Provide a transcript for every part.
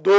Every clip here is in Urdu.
2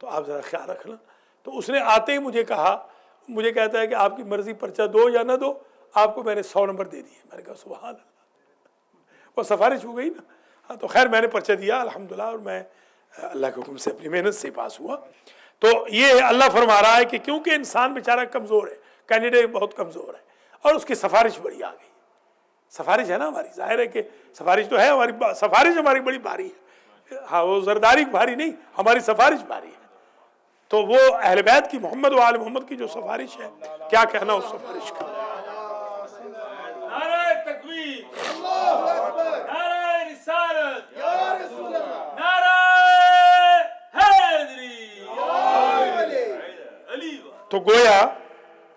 تو آپ ذرا خیال رکھنا. تو اس نے آتے ہی مجھے کہا, مجھے کہتا ہے کہ آپ کی مرضی پرچہ دو یا نہ دو, آپ کو میں نے 100 نمبر دے دیے. میں نے کہا سبحان اللہ, وہ سفارش ہو گئی نا. ہاں تو خیر میں نے پرچہ دیا الحمدللہ, اور میں اللہ کے حکم سے اپنی محنت سے پاس ہوا. تو یہ اللہ فرما رہا ہے کہ کیونکہ انسان بیچارہ کمزور ہے, کینڈیڈیٹ بہت کمزور ہے, اور اس کی سفارش بڑی آ گئی. سفارش ہے نا ہماری, ظاہر ہے کہ سفارش تو ہے ہماری, سفارش ہماری بڑی بھاری ہے. ہاں وہ زرداری بھاری نہیں, ہماری سفارش بھاری ہے. تو وہ اہل بیت کی, محمد و آل محمد کی جو سفارش ہے, کیا کہنا اس سفارش کا. نعرہ تکبیر, نعرہ رسالت, نعرہ حیدری, علی. تو گویا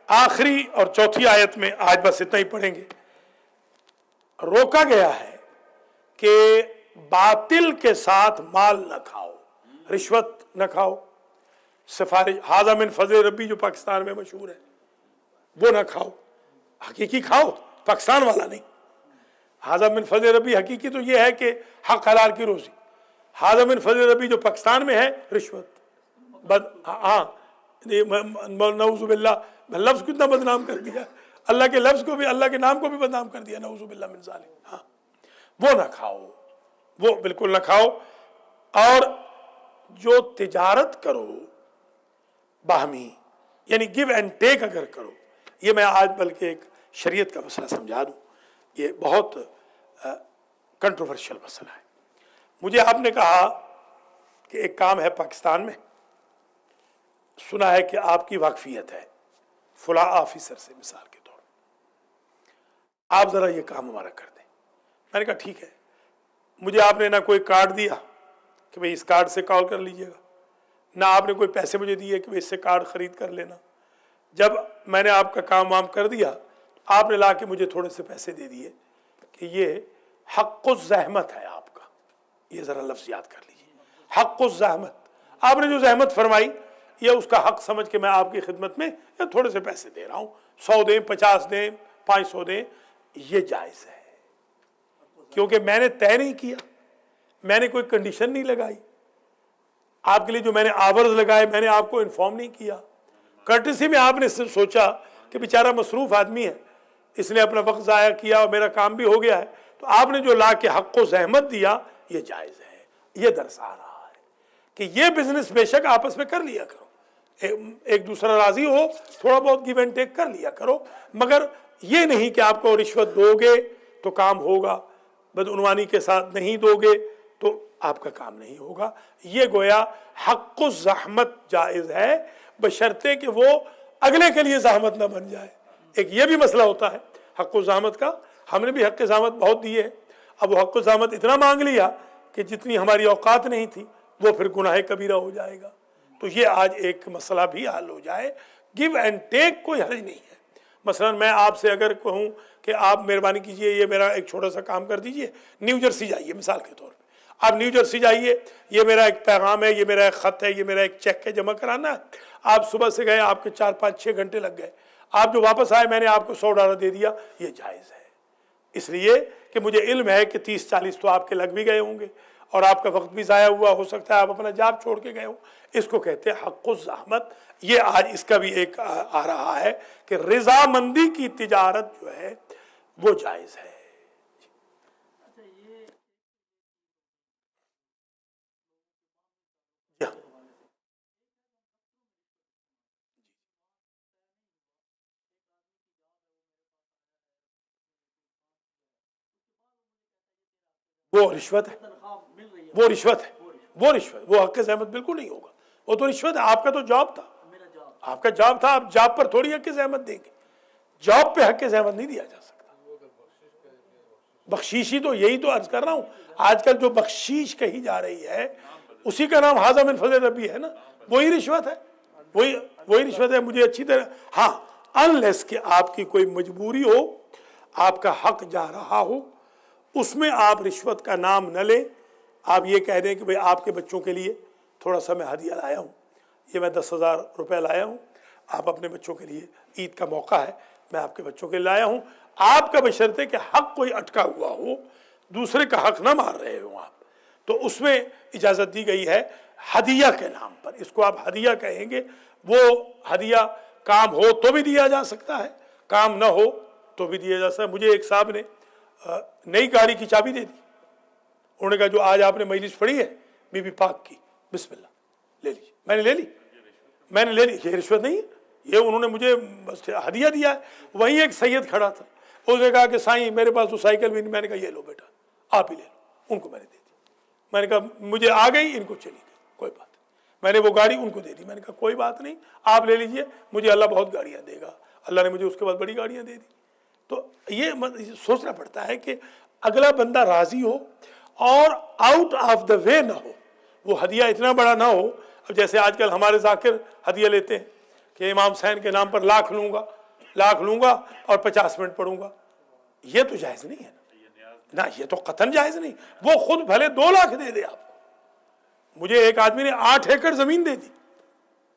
آخری اور چوتھی آیت میں آج بس اتنا ہی پڑھیں گے. روکا گیا ہے کہ باطل کے ساتھ مال نہ کھاؤ, رشوت نہ کھاؤ, سفارش ھذا من فضل ربی جو پاکستان میں مشہور ہے وہ نہ کھاؤ. حقیقی کھاؤ, پاکستان والا نہیں. ھذا من فضل ربی حقیقی تو یہ ہے کہ حق حلال کی روزی. ھذا من فضل ربی جو پاکستان میں ہے رشوت. ہاں نعوذ باللہ, لفظ کتنا بدنام کر دیا, اللہ کے لفظ کو بھی, اللہ کے نام کو بھی بدنام کر دیا, نعوذ باللہ من ذالک. ہاں وہ نہ کھاؤ, وہ بالکل نہ کھاؤ. اور جو تجارت کرو باہمی, یعنی گیو اینڈ ٹیک اگر کرو, یہ میں آج بلکہ ایک شریعت کا مسئلہ سمجھا دوں, یہ بہت کنٹروورشل مسئلہ ہے. مجھے آپ نے کہا کہ ایک کام ہے پاکستان میں, سنا ہے کہ آپ کی واقفیت ہے فلاں آفیسر سے, مثال کے طور پر آپ ذرا یہ کام ہمارا کر دیں. میں نے کہا ٹھیک ہے. مجھے آپ نے نہ کوئی کارڈ دیا کہ بھئی اس کارڈ سے کال کر لیجئے گا, نہ آپ نے کوئی پیسے مجھے دیے کہ اس سے کارڈ خرید کر لینا. جب میں نے آپ کا کام وام کر دیا, آپ نے لا کے مجھے تھوڑے سے پیسے دے دیے کہ یہ حق الزحمت ہے آپ کا. یہ ذرا لفظ یاد کر لیجیے, حق الزحمت. آپ نے جو زحمت فرمائی, یہ اس کا حق سمجھ کے میں آپ کی خدمت میں یا تھوڑے سے پیسے دے رہا ہوں, 100 دیں, 50 دیں, 500 دیں, یہ جائز ہے. کیونکہ میں نے طے نہیں کیا, میں نے کوئی کنڈیشن نہیں لگائی. آپ کے لیے جو میں نے آورز لگائے میں نے آپ کو انفارم نہیں کیا. کرٹسی میں آپ نے سوچا کہ بیچارہ مصروف آدمی ہے, اس نے اپنا وقت ضائع کیا اور میرا کام بھی ہو گیا ہے, تو آپ نے جو لا کے حق و زحمت دیا یہ جائز ہے. یہ درس آ رہا ہے کہ یہ بزنس بے شک آپس میں کر لیا کرو, ایک دوسرا راضی ہو, تھوڑا بہت گیو اینڈ ٹیک کر لیا کرو, مگر یہ نہیں کہ آپ کو رشوت دو گے تو کام ہوگا, بدعنوانی کے ساتھ نہیں دو گے تو آپ کا کام نہیں ہوگا. یہ گویا حق الزحمت جائز ہے, بشرطے کہ وہ اگلے کے لیے زحمت نہ بن جائے. ایک یہ بھی مسئلہ ہوتا ہے حق الزحمت کا. ہم نے بھی حق زحمت بہت دیے, اب وہ حق الزحمت اتنا مانگ لیا کہ جتنی ہماری اوقات نہیں تھی, وہ پھر گناہ کبیرہ ہو جائے گا. تو یہ آج ایک مسئلہ بھی حل ہو جائے. گیو اینڈ ٹیک کوئی حرج نہیں ہے. مثلا میں آپ سے اگر کہوں کہ آپ مہربانی کیجئے یہ میرا ایک چھوٹا سا کام کر دیجئے, نیو جرسی جائیے مثال کے طور پہ, آپ نیو جرسی جائیے, یہ میرا ایک پیغام ہے, یہ میرا ایک خط ہے, یہ میرا ایک چیک ہے, جمع کرانا ہے. آپ صبح سے گئے, آپ کے 4-5-6 گھنٹے لگ گئے, آپ جو واپس آئے میں نے آپ کو $100 دے دیا, یہ جائز ہے. اس لیے کہ مجھے علم ہے کہ 30-40 تو آپ کے لگ بھی گئے ہوں گے, اور آپ کا وقت بھی ضائع ہوا, ہو سکتا ہے آپ اپنا جاب چھوڑ کے گئے ہوں. اس کو کہتے ہیں حق الزحمت. یہ آج اس کا بھی ایک آ رہا ہے کہ رضامندی کی تجارت جو ہے وہ جائز ہے. وہ رشوت ہے, وہ رشوت ہے, وہ رشوت, وہ حق زحمت بالکل نہیں ہوگا. وہ تو رشوت ہے. آپ کا تو جاب تھا, آپ کا جاب تھا, آپ جاب پر تھوڑی حق زحمت دیں گے. جاب پہ حق زحمت نہیں دیا جا سکتا. بخشیشی تو یہی تو عرض کر رہا ہوں, آج کل جو بخشیش کہی جا رہی ہے اسی کا نام ھذا من فضل ربی ہے نا, وہی رشوت ہے, وہی رشوت ہے. مجھے اچھی طرح, ہاں انلیس کہ آپ کی کوئی مجبوری ہو, آپ کا حق جا رہا ہو, اس میں آپ رشوت کا نام نہ لیں. آپ یہ کہہ دیں کہ بھئی آپ کے بچوں کے لیے تھوڑا سا میں ہدیہ لایا ہوں, یہ میں 10,000 روپے لایا ہوں, آپ اپنے بچوں کے لیے, عید کا موقع ہے, میں آپ کے بچوں کے لیے لایا ہوں. آپ کا بشرطے کہ حق کوئی اٹکا ہوا ہو, دوسرے کا حق نہ مار رہے ہوں آپ, تو اس میں اجازت دی گئی ہے. ہدیہ کے نام پر، اس کو آپ ہدیہ کہیں گے۔ وہ ہدیہ کام ہو تو بھی دیا جا سکتا ہے، کام نہ ہو تو بھی دیا جا سکتا ہے۔ مجھے ایک صاحب نے نئی گاڑی کی چابی دے دی، انہوں نے کہا جو آج آپ نے مجلس پڑھی ہے بی بی پاک کی، بسم اللہ لے لیجیے۔ میں نے لے لی، میں نے لے لی، یہ رشوت نہیں ہے، یہ انہوں نے مجھے ہدیہ دیا ہے۔ وہیں ایک سید کھڑا تھا، اس نے کہا کہ سائیں میرے پاس تو سائیکل بھی نہیں، میں نے کہا یہ لو بیٹا آپ ہی لے لو، ان کو میں نے دے دی۔ میں نے کہا مجھے آ گئی، ان کو چلی گئی، کوئی بات نہیں۔ میں نے وہ گاڑی ان کو دے دی، میں نے کہا کوئی بات نہیں آپ لے لیجئے، مجھے اللہ بہت گاڑیاں دے گا۔ اللہ نے مجھے اس کے بعد بڑی گاڑیاں دے دی۔ تو یہ سوچنا پڑتا ہے کہ اگلا بندہ راضی ہو اور آؤٹ آف دا وے نہ ہو، وہ ہدیہ اتنا بڑا نہ ہو۔ اب جیسے آج کل ہمارے ذاکر ہدیہ لیتے ہیں کہ امام حسین کے نام پر لاکھ لوں گا اور 50 منٹ پڑھوں گا، یہ تو جائز نہیں ہے نا، یہ تو قطعاً جائز نہیں۔ وہ خود بھلے 2 لاکھ دے دے آپ کو۔ مجھے ایک آدمی نے 8 ایکڑ زمین دے دی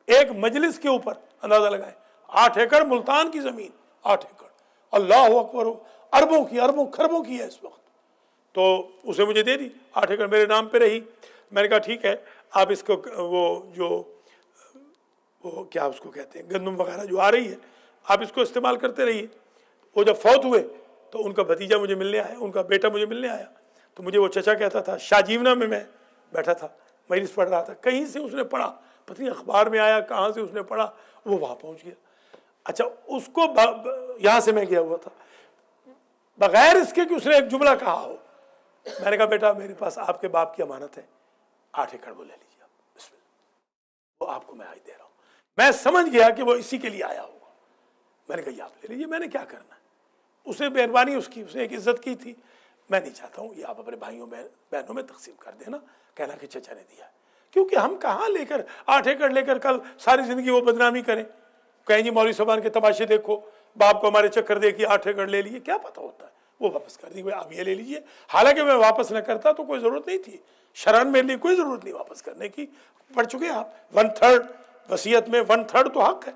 ایک مجلس کے اوپر، اندازہ لگائیں 8 ایکڑ ملتان کی زمین، 8 ایکڑ، اللہ اکبر، اربوں خربوں کی ہے اس وقت۔ تو اس نے مجھے دے دی، 8 ایکڑ میرے نام پہ رہی۔ میں نے کہا ٹھیک ہے آپ اس کو وہ کیا اس کو کہتے ہیں گندم وغیرہ جو آ رہی ہے آپ اس کو استعمال کرتے رہیے۔ وہ جب فوت ہوئے تو ان کا بھتیجا مجھے ملنے آیا، ان کا بیٹا مجھے ملنے آیا، تو مجھے وہ چچا کہتا تھا، شاہ جیونا میں بیٹھا تھا، مجلس پڑھ رہا تھا، کہیں سے اس نے پڑھا، پتہ نہیں اخبار میں آیا کہاں سے اس نے پڑھا، وہ وہاں پہنچ گیا۔ اچھا اس کو یہاں سے میں گیا ہوا تھا، بغیر اس کے کہ اس نے ایک جملہ کہا ہو، میں نے کہا بیٹا میرے پاس آپ کے باپ کی امانت ہے، 8 ایکڑ وہ لے لیجیے آپ، بسم اللہ، وہ آپ کو میں آج دے رہا ہوں۔ میں سمجھ گیا کہ وہ اسی کے لیے آیا ہوگا۔ میں نے کہا یہ آپ لے لیجیے، میں نے کیا کرنا ہے، اسے مہربانی اس کی، اسے ایک عزت کی تھی، میں نہیں چاہتا ہوں یہ آپ اپنے بھائیوں بہنوں میں تقسیم کر دینا، کہنا کہ چچا نے دیا ہے، کیونکہ ہم کہاں لے کر 8 ایکڑ لے کر کل ساری زندگی وہ بدنامی کریں، کہیں جی مولوی صاحبان کے تماشے دیکھو، باپ کو ہمارے چکر دے کے 8 ایکڑ لے لیے، کیا پتہ ہوتا ہے وہ واپس کر دیں گے، آپ یہ لے لیجیے۔ حالانکہ میں واپس نہ کرتا تو کوئی ضرورت نہیں تھی، شرعاً میرے لیے کوئی ضرورت نہیں واپس کرنے کی، پڑھ چکے ہیں آپ 1/3 وصیت میں 1/3 تو حق ہے،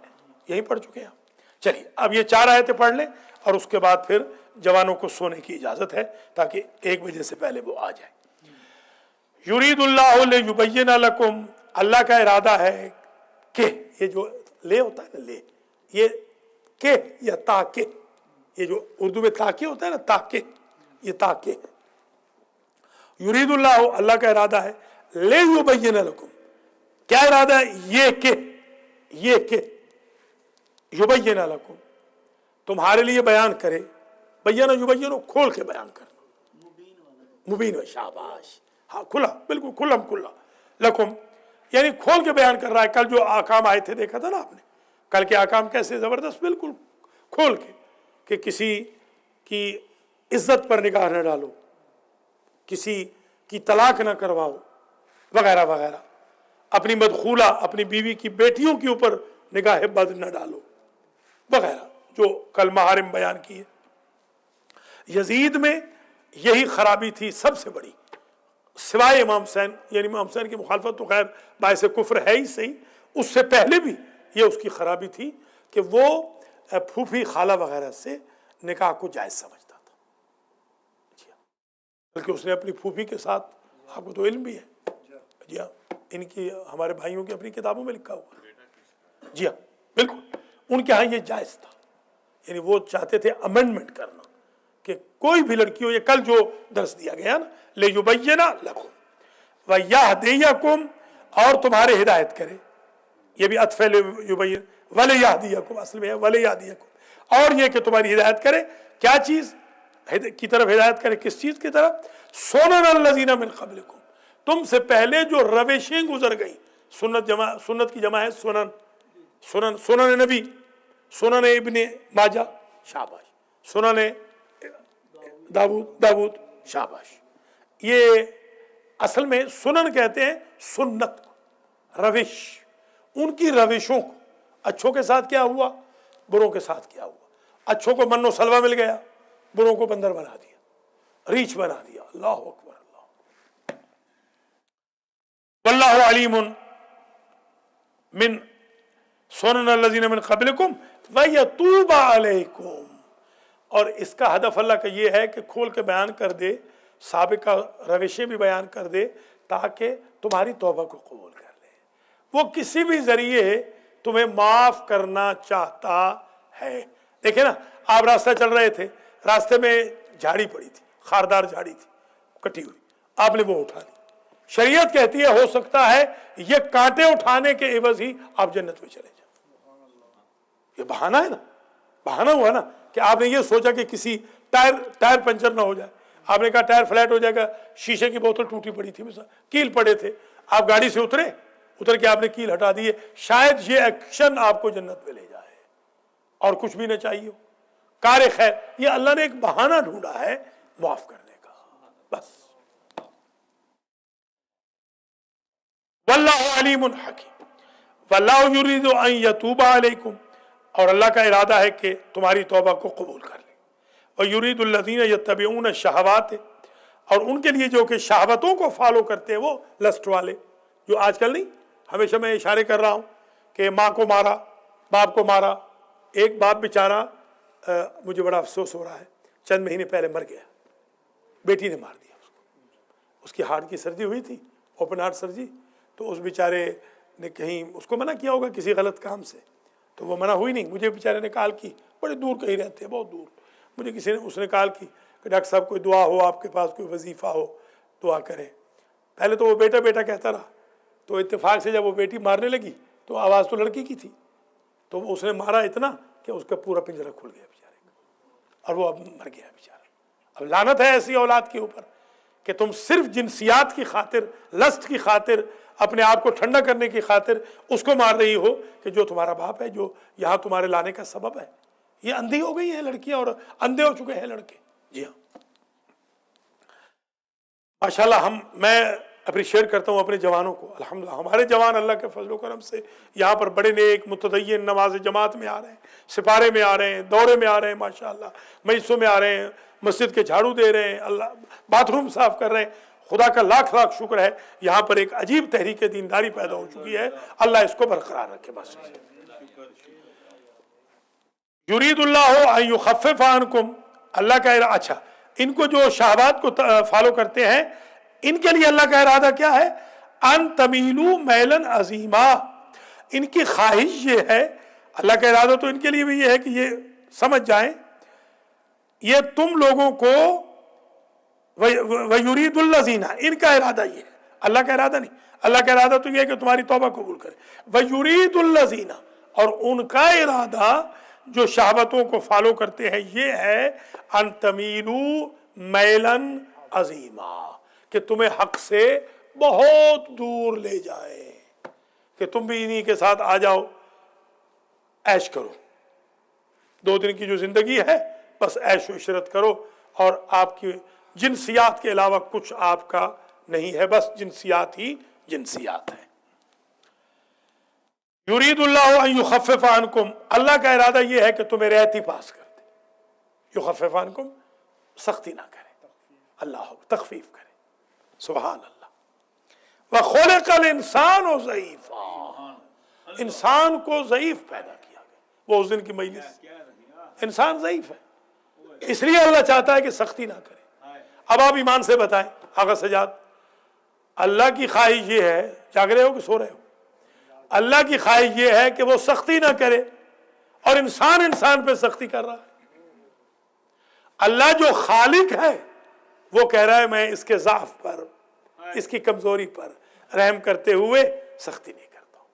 یہی پڑھ چکے ہیں آپ۔ چلیے اب یہ 4 آیتیں پڑھ لیں اور اس کے بعد پھر جوانوں کو سونے کی اجازت ہے تاکہ 1 بجے سے پہلے وہ آ جائیں۔ یرید اللہ لیبین لکم، اللہ کا ارادہ ہے کہ، یہ جو لے ہوتا ہے نا، لے، یہ کہ یا تاکہ، یہ جو اردو میں تاکہ ہوتا ہے نا، تاکہ، یہ تاکہ ہے۔ یرید اللہ، اللہ کا ارادہ ہے، لیبین لکم، کیا ارادہ ہے، یہ کہ یبین لکم، تمہارے لیے بیان کرے، بیان یبین کھول کے بیان کرنا، مبین و شاباش، ہاں کھلا، بالکل کھلم کھلا، لکم یعنی کھول کے بیان کر رہا ہے۔ کل جو احکام آئے تھے دیکھا تھا نا آپ نے، کل کے احکام کیسے زبردست، بالکل کھول کے، کہ کسی کی عزت پر نگاہ نہ ڈالو، کسی کی طلاق نہ کرواؤ، وغیرہ وغیرہ، اپنی مدخولہ اپنی بیوی کی بیٹیوں کے اوپر نگاہ بد نہ ڈالو، وغیرہ جو کل محارم بیان کیے۔ یزید میں یہی خرابی تھی سب سے بڑی، سوائے امام حسین، یعنی امام حسین کی مخالفت تو خیر باعث کفر ہے ہی صحیح، اس سے پہلے بھی یہ اس کی خرابی تھی کہ وہ پھوپھی خالہ وغیرہ سے نکاح کو جائز سمجھتا تھا، بلکہ اس نے اپنی پھوپھی کے ساتھ، آپ کو تو علم بھی ہے، جی ہاں، ان کی ہمارے بھائیوں کی اپنی کتابوں میں لکھا ہوا، جی ہاں بالکل، ان کے ہاں یہ جائز تھا، یعنی وہ چاہتے تھے امنڈمنٹ کرنا کہ کوئی بھی لڑکی ہو، یہ کل جو درس دیا گیا نا، لیبین لکم ویہدیکم، اور تمہارے ہدایت کرے، یہ بھی عطف ہے لیبین، ولیہدیکم، اصل میں ہے ولیہدیکم، اور یہ کہ تمہاری ہدایت کرے، کیا چیز کی طرف ہدایت کرے، کس چیز کی طرف، سنن الذین من قبلکم، تم سے پہلے جو روشیں گزر گئی، سنت کی جمع ہے سنن نبی، سنن ابن ماجہ، شاباش، سنن داود، شاباش، یہ اصل میں سنن کہتے ہیں سنت، روش، ان کی روشوں کو، اچھوں کے ساتھ کیا ہوا، بروں کے ساتھ کیا ہوا، اچھوں کو من و سلوہ مل گیا، بروں کو بندر بنا دیا، ریچھ بنا دیا، اللہ اکبر، اللہ، واللہ علیم من سنن الذین من قبلکم ویتوب علیکم، اور اس کا ہدف اللہ کا یہ ہے کہ کھول کے بیان کر دے، سابقہ روشیں بھی بیان کر دے، تاکہ تمہاری توبہ کو قبول کر لے. وہ کسی بھی ذریعے تمہیں معاف کرنا چاہتا ہے. دیکھیں نا، آپ راستہ چل رہے تھے، راستے میں جھاڑی پڑی تھی، خاردار جھاڑی تھی کٹی ہوئی، آپ نے وہ اٹھا لی. شریعت کہتی ہے ہو سکتا ہے یہ کانٹے اٹھانے کے عوض ہی آپ جنت میں چلے جائیں. یہ بہانہ ہے نا، بہانہ ہوا نا کہ آپ نے یہ سوچا کہ کسی ٹائر پنچر نہ ہو جائے. آپ نے کہا ٹائر فلیٹ ہو جائے گا، شیشے کی بوتل ٹوٹی پڑی تھی، کیل پڑے تھے، آپ گاڑی سے اتر کے آپ نے کیل ہٹا دی ہے. شاید یہ ایکشن آپ کو جنت میں لے جائے اور کچھ بھی نہ چاہیے ہو. کار خیر، یہ اللہ نے ایک بہانہ ڈھونڈا ہے معاف کرنے کا، بس. واللہ علیم حکیم واللہ یرید ان یتوب علیکم، اور اللہ کا ارادہ ہے کہ تمہاری توبہ کو قبول کر لے. وَيُرِيدُ الَّذِينَ يَتَّبِعُونَ الشَّهَوَاتِ، اور ان کے لیے جو کہ شہوتوں کو فالو کرتے ہیں، وہ لسٹ والے جو آج کل نہیں، ہمیشہ میں اشارے کر رہا ہوں کہ ماں کو مارا، باپ کو مارا. ایک باپ بیچارہ، مجھے بڑا افسوس ہو رہا ہے، چند مہینے پہلے مر گیا، بیٹی نے مار دیا اس کو. اس کی ہارٹ کی سرجری ہوئی تھی، اوپن ہارٹ سرجری. تو اس بیچارے نے کہیں اس کو منع کیا ہوگا کسی غلط کام سے، تو وہ منع ہوئی نہیں. مجھے بیچارے نے کال کی، بڑے دور کہیں رہتے ہیں، بہت دور. مجھے کسی نے اس نے کال کی کہ ڈاکٹر صاحب کوئی دعا ہو، آپ کے پاس کوئی وظیفہ ہو، دعا کریں. پہلے تو وہ بیٹا بیٹا کہتا رہا، تو اتفاق سے جب وہ بیٹی مارنے لگی تو آواز تو لڑکی کی تھی، تو اس نے مارا اتنا کہ اس کا پورا پنجرہ کھل گیا بیچارے کا، اور وہ اب مر گیا بیچارہ. اب لعنت ہے ایسی اولاد کے اوپر کہ تم صرف جنسیات کی خاطر، لسٹ کی خاطر، اپنے آپ کو ٹھنڈا کرنے کی خاطر اس کو مار رہی ہو کہ جو تمہارا باپ ہے، جو یہاں تمہارے لانے کا سبب ہے. یہ اندھی ہو گئی ہیں لڑکیاں اور اندھے ہو چکے ہیں لڑکے. جی ہاں، ماشاءاللہ میں اپریشیٹ کرتا ہوں اپنے جوانوں کو. الحمدللہ ہمارے جوان اللہ کے فضل و کرم سے یہاں پر بڑے نیک متدین، نماز جماعت میں آ رہے ہیں، سپارے میں آ رہے ہیں، دورے میں آ رہے ہیں، ماشاءاللہ مجلسوں میں آ رہے ہیں، مسجد کے جھاڑو دے رہے ہیں، اللہ باتھ روم صاف کر رہے ہیں. خدا کا لاکھ لاکھ شکر ہے، یہاں پر ایک عجیب تحریک دینداری پیدا ہو چکی ہے. اللہ اس کو برقرار رکھے. بس یرید اللہ ان یخفف عنکم، اللہ کا اچھا، ان کو جو شہوات کو فالو کرتے ہیں، ان کے لیے اللہ کا ارادہ کیا ہے؟ ان تمیلوا میلا عظیما، ان کی خواہش یہ ہے، اللہ کا ارادہ تو ان کے لیے بھی یہ ہے کہ یہ سمجھ جائیں، یہ تم لوگوں کو وَيُرِيدُ الَّذِينَ، ان کا ارادہ یہ ہے، اللہ کا ارادہ نہیں. اللہ کا ارادہ تو یہ ہے کہ تمہاری توبہ قبول کرے. وَيُرِيدُ الَّذِينَ، اور ان کا ارادہ جو شہوتوں کو فالو کرتے ہیں یہ ہے ان تمیلوا میلا عظیما، کہ تمہیں حق سے بہت دور لے جائے، کہ تم بھی انہی کے ساتھ آ جاؤ، عیش کرو. 2 دن کی جو زندگی ہے بس عیش و عشرت کرو، اور آپ کی جنسیات کے علاوہ کچھ آپ کا نہیں ہے، بس جنسیات ہی جنسیات ہیں. یرید اللہ ان یخفف عنکم، اللہ کا ارادہ یہ ہے کہ تمہیں رعایتی پاس کر دے. یخفف عنکم، سختی نہ کرے، اللہ تخفیف کرے. سبحان اللہ. وخلق الانسان ضعیفا، انسان کو ضعیف پیدا کیا گیا. وہ اس دن کی مجلس، انسان ضعیف ہے، اس لیے اللہ چاہتا ہے کہ سختی نہ کرے. اب آپ ایمان سے بتائیں آقا سجاد، اللہ کی خواہش یہ ہے، جاگ رہے ہو کہ سو رہے ہو؟ اللہ کی خواہش یہ ہے کہ وہ سختی نہ کرے، اور انسان پہ سختی کر رہا ہے. اللہ جو خالق ہے وہ کہہ رہا ہے میں اس کے ضعف پر، اس کی کمزوری پر رحم کرتے ہوئے سختی نہیں کرتا ہوں.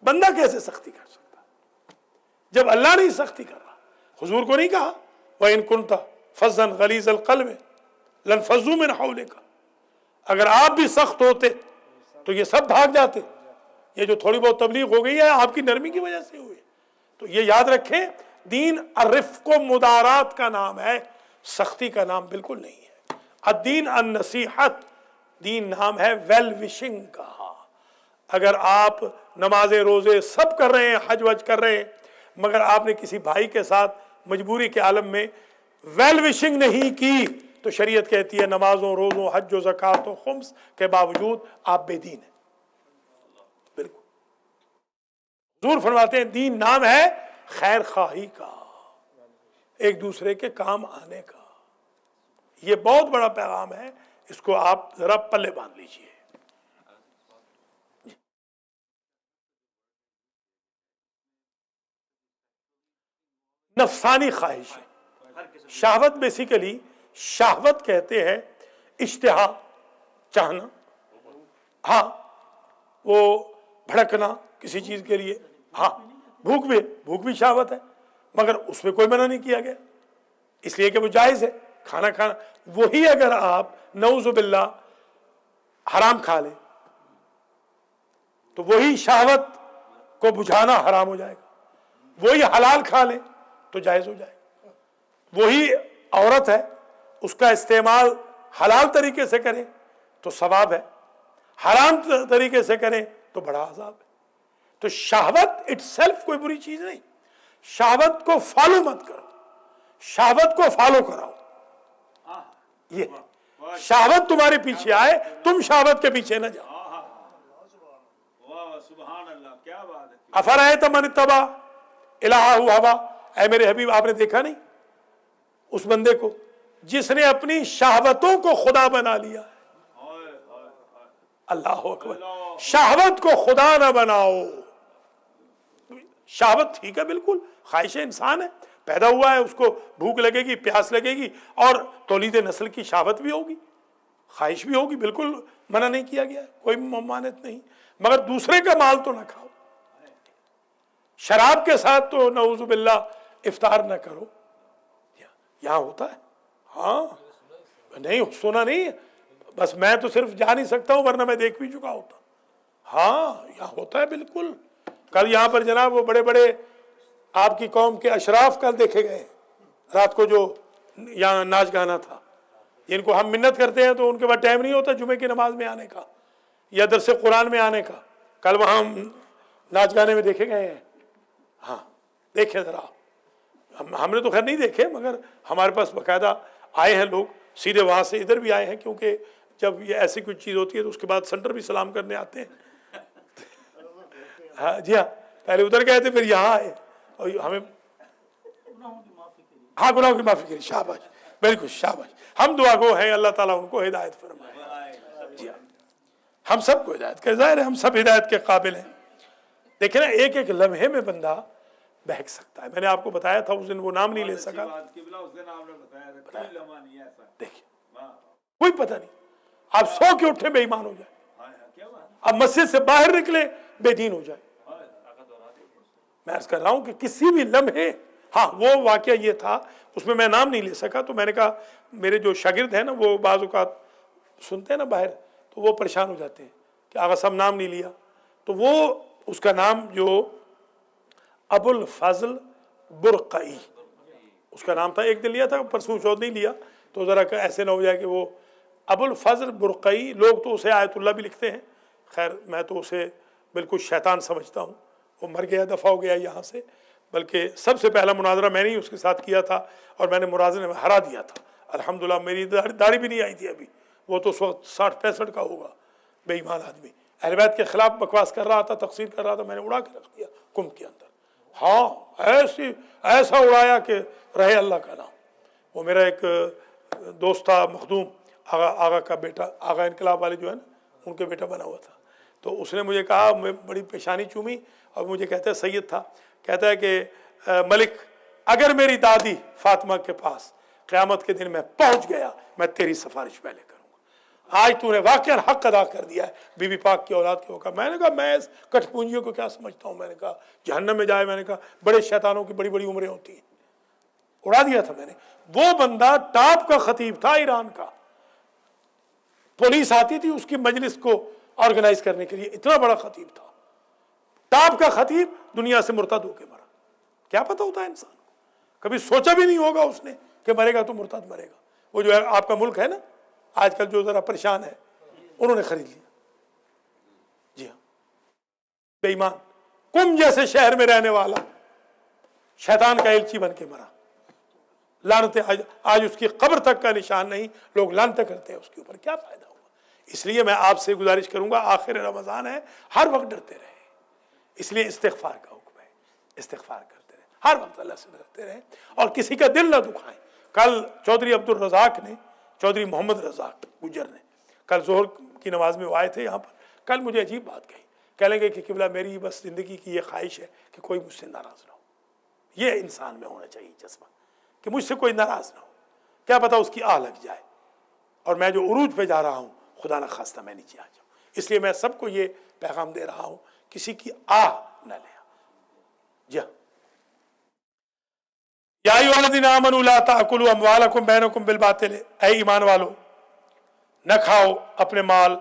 بندہ کیسے سختی کر سکتا جب اللہ نہیں سختی کر رہا؟ حضور کو نہیں کہا وَإِن كُنْتَ فَظًّا غَلِيظَ الْقَلْبِ لَانفَضُّوا مِنْ حَوْلِكَ، اگر آپ بھی سخت ہوتے تو یہ سب بھاگ جاتے. یہ جو تھوڑی بہت تبلیغ ہو گئی ہے آپ کی نرمی کی وجہ سے ہوئی. تو یہ یاد رکھیں، دین الرفق و مدارات کا نام ہے، سختی کا نام بالکل نہیں ہے. الدین النصیحت، دین نام ہے ویل وشنگ کا. اگر آپ نمازیں روزے سب کر رہے ہیں، حج وج کر رہے ہیں، مگر آپ نے کسی بھائی کے ساتھ مجبوری کے عالم میں ویل وشنگ نہیں کی، تو شریعت کہتی ہے نمازوں روزوں حج و زکوٰۃ و خمس کے باوجود آپ بے دین ہیں. بالکل حضور فرماتے ہیں دین نام ہے خیر خواہی کا، ایک دوسرے کے کام آنے کا. یہ بہت بڑا پیغام ہے، اس کو آپ ذرا پلے باندھ لیجئے. نفسانی خواہش ہے۔ شہوت بیسیکلی، شہوت کہتے ہیں اشتہا، چاہنا، ہاں وہ بھڑکنا کسی چیز کے لیے، ہاں بھوک بھی شہوت ہے، مگر اس میں کوئی منع نہیں کیا گیا، اس لیے کہ وہ جائز ہے کھانا کھانا۔ وہی اگر آپ نعوذ باللہ حرام کھا لیں تو وہی شہوت کو بجھانا حرام ہو جائے گا، وہی حلال کھا لیں تو جائز ہو جائے گا۔ وہی عورت ہے، اس کا استعمال حلال طریقے سے کریں تو ثواب ہے، حرام طریقے سے کریں تو بڑا عذاب ہے۔ تو شہوت اٹ سیلف کوئی بری چیز نہیں، شہوت کو فالو مت کرو، شہوت کو فالو کراؤ، یہ شہوت تمہارے پیچھے آئے، تم شہوت کے پیچھے نہ جاؤ۔ سبحان اللہ، کیا بات ہے۔ افرأیت من اتبع الہہ ہوا، اے میرے حبیب آپ نے دیکھا نہیں اس بندے کو جس نے اپنی شہوتوں کو خدا بنا لیا ہے؟ اللہ اکبر، شہوت کو خدا نہ بناؤ۔ شہوت ٹھیک ہے، بالکل خواہش انسان ہے، پیدا ہوا ہے، اس کو بھوک لگے گی، پیاس لگے گی، اور تولید نسل کی شہوت بھی ہوگی، خواہش بھی ہوگی، بالکل منع نہیں کیا گیا، کوئی ممانعت نہیں، مگر دوسرے کا مال تو نہ کھاؤ، شراب کے ساتھ تو نعوذ باللہ افطار نہ کرو۔ یہاں ہوتا ہے، ہاں نہیں سنا نہیں، بس میں تو صرف جا نہیں سکتا ہوں، ورنہ میں دیکھ بھی چکا ہوتا، ہاں یہاں ہوتا ہے بالکل۔ کل یہاں پر جناب وہ بڑے بڑے آپ کی قوم کے اشراف کل دیکھے گئے، رات کو جو یہاں ناچ گانا تھا، جن کو ہم منت کرتے ہیں تو ان کے بعد ٹائم نہیں ہوتا جمعے کی نماز میں آنے کا یا درس قرآن میں آنے کا، کل وہاں ناچ گانے میں دیکھے گئے ہیں، ہاں دیکھیں ذرا، ہم نے تو خیر نہیں دیکھے، مگر ہمارے پاس باقاعدہ آئے ہیں لوگ، سیدھے وہاں سے ادھر بھی آئے ہیں، کیونکہ جب یہ ایسی کوئی چیز ہوتی ہے تو اس کے بعد سینٹر بھی سلام کرنے آتے ہیں، ہاں جی ہاں، پہلے ادھر گئے تھے پھر یہاں آئے، اور ہمیں ہاں گناہوں کی معافی کری، شاباش، بالکل شاباش، ہم دعا گو ہیں، اللہ تعالیٰ ان کو ہدایت فرمائے، جی ہاں ہم سب کو ہدایت کرے، ظاہر ہے ہم سب ہدایت کے قابل ہیں۔ دیکھیں نا ایک ایک لمحے میں بندہ بہک سکتا ہے، میں نے آپ کو بتایا تھا اس دن وہ نام نہیں لے سکا، دیکھیں کوئی پتہ نہیں، آپ سو کے اٹھے بے ایمان ہو جائے، اب مسجد سے باہر نکلے بے دین ہو جائے۔ میں عرض کر رہا ہوں کہ کسی بھی لمحے، ہاں وہ واقعہ یہ تھا، اس میں نام نہیں لے سکا، تو میں نے کہا میرے جو شاگرد ہیں نا وہ بعض اوقات سنتے ہیں نا باہر تو وہ پریشان ہو جاتے ہیں کہ آغا صاحب نام نہیں لیا، تو وہ اس کا نام جو ابو الفضل برقعی اس کا نام تھا، ایک دن لیا تھا پرسوں چوتھ نہیں لیا، تو ذرا ایسے نہ ہو جائے کہ وہ ابو الفضل برقعی، لوگ تو اسے آیت اللہ بھی لکھتے ہیں، خیر میں تو اسے بالکل شیطان سمجھتا ہوں، وہ مر گیا، دفع ہو گیا یہاں سے، بلکہ سب سے پہلا مناظرہ میں نے ہی اس کے ساتھ کیا تھا اور میں نے مناظرے میں ہرا دیا تھا الحمدللہ، میری داڑھی بھی نہیں آئی تھی ابھی، وہ تو 60-65 کا ہوگا، بے ایمان آدمی، اہل بیت کے خلاف بکواس کر رہا تھا، تقسیر کر رہا تھا، میں نے اڑا کے رکھ دیا کم کے اندر، ہاں ایسا اڑایا کہ رہے اللہ کا نام۔ وہ میرا ایک دوست تھا مخدوم، آغا کا بیٹا، آغا انقلاب والے جو ہے نا ان کے بیٹا بنا ہوا تھا، تو اس نے مجھے کہا، میں بڑی پیشانی چومی اور مجھے کہتا ہے، سید تھا، کہتا ہے کہ ملک اگر میری دادی فاطمہ کے پاس قیامت کے دن میں پہنچ گیا میں تیری سفارش پہلے کروں گا، آج تو نے واقعا حق ادا کر دیا ہے بی بی پاک کی اولاد کے ہوکر۔ میں نے کہا میں اس کٹ پونجیوں کو کیا سمجھتا ہوں، میں نے کہا جہنم میں جائے، میں نے کہا بڑے شیطانوں کی بڑی بڑی عمریں ہوتی ہیں، اڑا دیا تھا میں نے۔ وہ بندہ ٹاپ کا خطیب تھا ایران کا، پولیس آتی تھی اس کی مجلس کو آرگنائز کرنے کے لیے، اتنا بڑا خطیب تھا، ٹاپ کا خطیب، دنیا سے مرتد ہو کے مرا۔ کیا پتہ ہوتا ہے انسان کو، کبھی سوچا بھی نہیں ہوگا اس نے کہ مرے گا تو مرتد مرے گا۔ وہ جو ہے آپ کا ملک ہے نا آج کل جو ذرا پریشان ہے، انہوں نے خرید لیا، جی ہاں بے ایمان، کم جیسے شہر میں رہنے والا شیطان کا ایلچی بن کے مرا، لعنتیں آج اس کی قبر تک کا نشان نہیں، لوگ لعنتیں کرتے ہیں اس کے اوپر، کیا فائدہ ہوا۔ اس لیے میں آپ سے گزارش کروں گا، آخر رمضان ہے، ہر وقت ڈرتے رہیں، اس لیے استغفار کا حکم ہے، استغفار کرتے رہیں، ہر وقت اللہ سے ڈرتے رہیں اور کسی کا دل نہ دکھائیں۔ کل چودھری عبد الرزاق نے، چودھری محمد رزاق گجر نے، کل ظہر کی نماز میں وہ آئے تھے یہاں پر، کل مجھے عجیب بات کہی، کہہ لیں گے کہ قبلہ میری بس زندگی کی یہ خواہش ہے کہ کوئی مجھ سے ناراض نہ ہو، یہ انسان میں ہونا چاہیے جذبہ کہ مجھ سے کوئی ناراض نہ ہو، کیا پتا اس کی آہ لگ جائے اور میں جو عروج پہ جا رہا ہوں خدا نہ خواستہ میں نیچے آ جاؤں۔ اس لیے میں سب کو یہ پیغام دے رہا ہوں، کسی کی آہ نہ لیں۔ جی ہاں، یا ایھا الذین آمنوا لا تأکلوا اموالکم بینکم بالباطل، اے ایمان والو نہ کھاؤ اپنے مال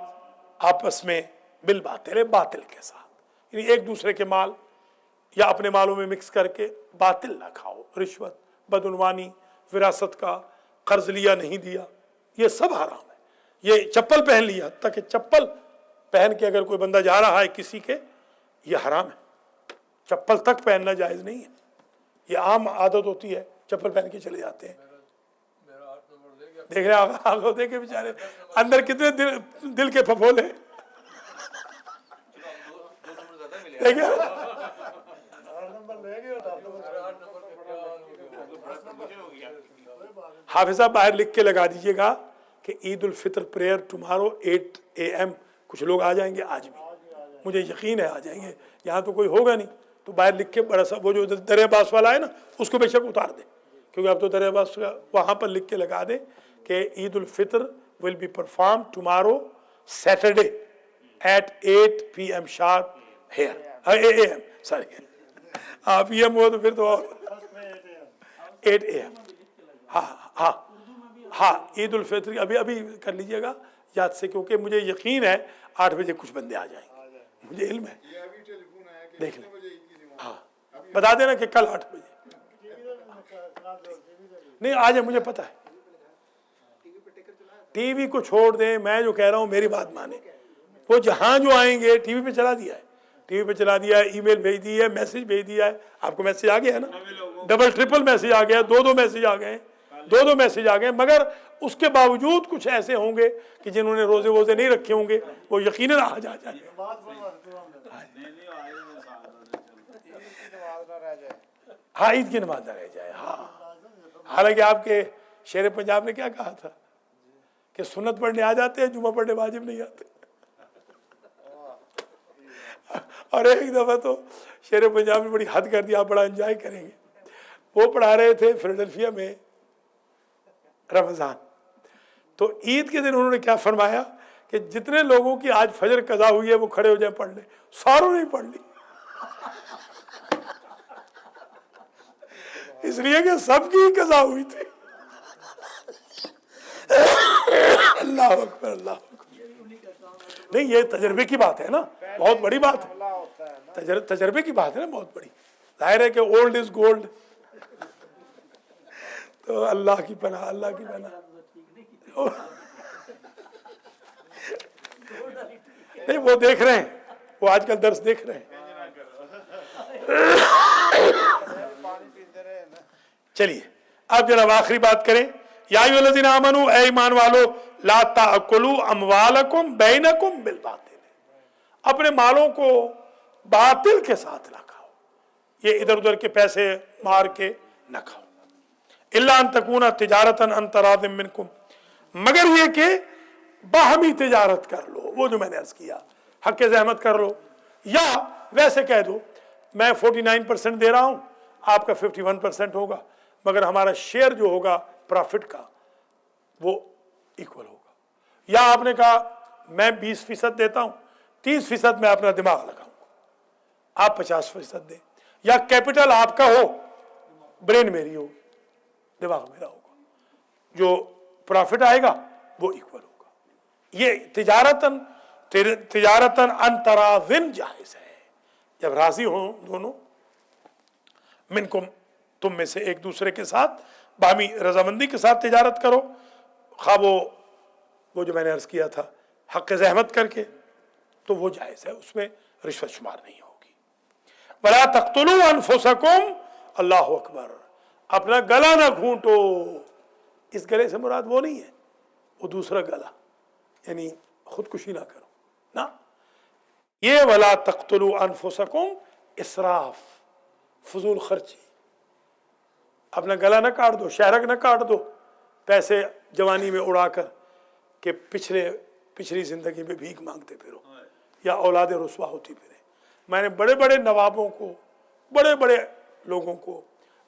آپس میں بالباطل، باطل کے ساتھ، یعنی ایک دوسرے کے مال یا اپنے مالوں میں مکس کر کے باطل نہ کھاؤ، رشوت، بدعنوانی، وراثت کا، قرض لیا نہیں دیا، یہ سب حرام ہے۔ یہ چپل پہن لیا، حتیٰ کہ چپل پہن کے اگر کوئی بندہ جا رہا ہے کسی کے، یہ حرام ہے، چپل تک پہننا جائز نہیں ہے۔ یہ عام عادت ہوتی ہے، چپل پہن کے چلے جاتے ہیں، دیکھ رہے آگے دیکھے بیچارے اندر کتنے دل کے پھپھولے دیکھیں۔ حافظ صاحب باہر لکھ کے لگا دیجیے گا کہ عید الفطر پریئر ٹمارو 8 AM، کچھ لوگ آ جائیں گے، آج بھی مجھے یقین ہے آ جائیں گے، یہاں تو کوئی ہوگا نہیں، تو باہر لکھ کے بڑا سا وہ جو در عباس والا ہے نا اس کو بے شک اتار دیں، کیونکہ اب تو در عباس وہاں پر لکھ کے لگا دیں کہ Eid al-Fitr will be perform tomorrow Saturday at 8 PM sharp here, AM sorry, PM ہو تو پھر تو 8 AM۔ ہاں عید الفطر ابھی کر لیجئے گا یاد سے، کیونکہ مجھے یقین ہے 8 بجے کچھ بندے آ جائیں گے، مجھے علم ہے، دیکھ لیں، ہاں بتا دینا کہ کل 8 بجے نہیں آ جائے، مجھے پتا ہے۔ ٹی وی کو چھوڑ دیں، میں جو کہہ رہا ہوں میری بات مانیں، وہ جہاں جو آئیں گے ٹی وی پہ چلا دیا ہے، ٹی وی پہ چلا دیا ہے، ای میل بھیج دی ہے، میسج بھیج دیا ہے، آپ کو میسج آ گیا ہے نا، ڈبل ٹرپل میسج آ گیا، دو میسج آ گئے، دو میسج آ گئے، مگر اس کے باوجود کچھ ایسے ہوں گے کہ جنہوں نے روزے ووزے نہیں رکھے ہوں گے، وہ یقیناً آ جائیں گے۔ ہاں عید کی نماز نہ رہ جائے، ہاں، حالانکہ آپ کے شیر پنجاب نے کیا کہا تھا کہ سنت پڑھنے آ جاتے ہیں، جمعہ پڑھنے واجب نہیں آتے۔ اور ایک دفعہ تو شیر پنجاب نے بڑی حد کر دی، آپ بڑا انجوائے کریں گے، وہ پڑھا رہے تھے فیلڈلفیا میں رمضان، تو عید کے دن انہوں نے کیا فرمایا کہ جتنے لوگوں کی آج فجر قضا ہوئی ہے وہ کھڑے ہو جائیں پڑھ لیں، ساروں نے پڑھ لی، اس لیے کہ سب کی قضا ہوئی تھی۔ اللہ اکبر، اللہ اکبر۔ نہیں یہ تجربے کی بات ہے نا، بہت بڑی بات ہے، تجربے کی بات ہے نا، بہت بڑی، ظاہر ہے کہ اولڈ از گولڈ، تو اللہ کی پناہ، اللہ کی پناہ۔ نہیں وہ دیکھ رہے ہیں، وہ آج کل درس دیکھ رہے ہیں۔ چلیے اب جناب آخری بات کریں، یا ایھا الذین آمنوا، اے ایمان والو، لا تأکلوا اموالکم بینکم بالباطل، اپنے مالوں کو باطل کے ساتھ نہ کھاؤ، یہ ادھر ادھر کے پیسے مار کے نہ کھاؤ، الا ان تکون تجارتا عن تراض منکم، مگر یہ کہ باہمی تجارت کر لو، وہ جو میں نے عرض کیا، حق زحمت کر لو، یا ویسے کہہ دو میں 49% دے رہا ہوں، آپ کا 51% ہوگا، مگر ہمارا شیئر جو ہوگا پرافٹ کا وہ ایکول ہوگا، یا آپ نے کہا میں 20% دیتا ہوں، 30% میں اپنا دماغ لگاؤں گا، آپ 50% دیں، یا کیپٹل آپ کا ہو، برین میری ہوگی، دماغ میرا ہوگا، جو پرافٹ آئے گا وہ ایکول ہوگا۔ یہ تجارتاً عن تراضٍ جائز ہے، جب راضی ہوں دونوں، منکم تم میں سے ایک دوسرے کے ساتھ باہمی رضامندی کے ساتھ تجارت کرو، خواہ وہ جو میں نے عرض کیا تھا حق زحمت کر کے، تو وہ جائز ہے، اس میں رشوت شمار نہیں ہوگی۔ ولا تقتلوا انفسکم، اللہ اکبر، اپنا گلا نہ گھونٹو، اس گلے سے مراد وہ نہیں ہے، وہ دوسرا گلا، یعنی خودکشی نہ کرو، نہ، یہ ولا تقتلوا انفسکم اسراف، فضول خرچی، اپنا گلا نہ کاٹ دو، شہرک نہ کاٹ دو، پیسے جوانی میں اڑا کر کہ پچھلی زندگی میں بھیک مانگتے پھرو یا اولاد رسوا ہوتی پھرے۔ میں نے بڑے بڑے نوابوں کو، بڑے بڑے لوگوں کو